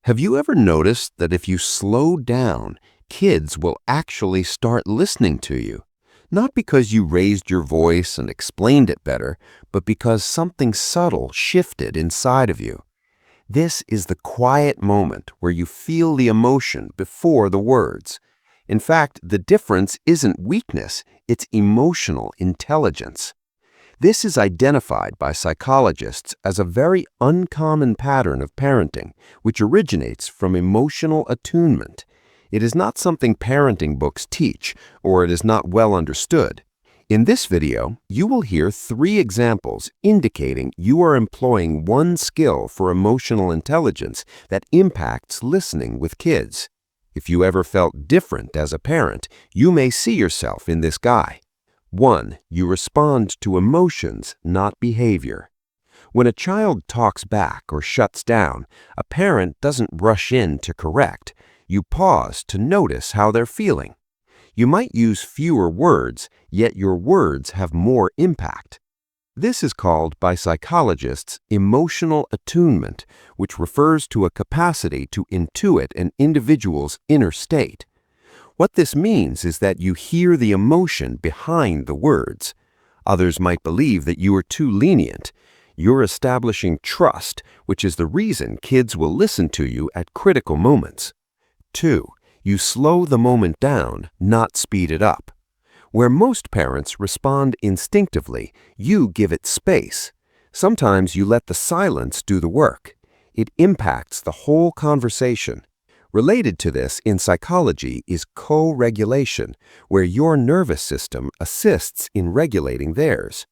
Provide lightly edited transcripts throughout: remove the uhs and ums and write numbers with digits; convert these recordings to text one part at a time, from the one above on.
Have you ever noticed that if you slow down, kids will actually start listening to you? Not because you raised your voice and explained it better, but because something subtle shifted inside of you. This is the quiet moment where you feel the emotion before the words. In fact, the difference isn't weakness, it's emotional intelligence. This is identified by psychologists as a very uncommon pattern of parenting, which originates from emotional attunement. It is not something parenting books teach, or it is not well understood. In this video, you will hear 3 examples indicating you are employing one skill for emotional intelligence that impacts listening with kids. If you ever felt different as a parent, you may see yourself in this guy. 1. You respond to emotions, not behavior. When a child talks back or shuts down, a parent doesn't rush in to correct. You pause to notice how they're feeling. You might use fewer words, yet your words have more impact. This is called by psychologists emotional attunement, which refers to a capacity to intuit an individual's inner state. What this means is that you hear the emotion behind the words. Others might believe that you are too lenient. You're establishing trust, which is the reason kids will listen to you at critical moments. 2. You slow the moment down, not speed it up. Where most parents respond instinctively, you give it space. Sometimes you let the silence do the work. It impacts the whole conversation. Related to this in psychology is co-regulation, where your nervous system assists in regulating theirs.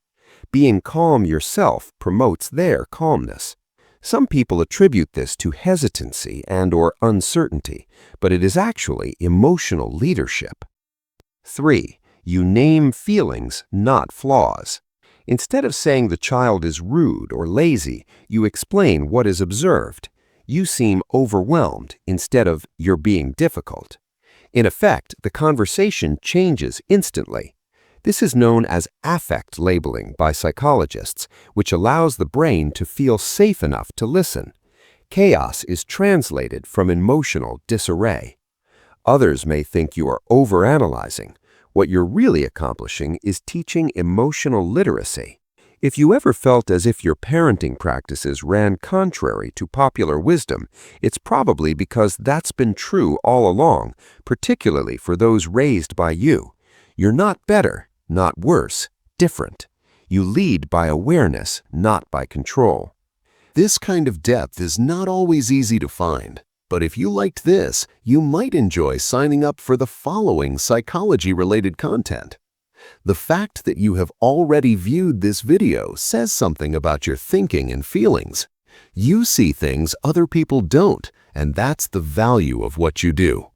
Being calm yourself promotes their calmness. Some people attribute this to hesitancy and/or uncertainty, but it is actually emotional leadership. 3. You name feelings, not flaws. Instead of saying the child is rude or lazy, you explain what is observed. You seem overwhelmed instead of you're being difficult. In effect, the conversation changes instantly. This is known as affect labeling by psychologists, which allows the brain to feel safe enough to listen. Chaos is translated from emotional disarray. Others may think you are overanalyzing. What you're really accomplishing is teaching emotional literacy. If you ever felt as if your parenting practices ran contrary to popular wisdom, it's probably because that's been true all along, particularly for those raised by you. You're not better, not worse, different. You lead by awareness, not by control. This kind of depth is not always easy to find, but if you liked this, you might enjoy signing up for the following psychology-related content. The fact that you have already viewed this video says something about your thinking and feelings. You see things other people don't, and that's the value of what you do.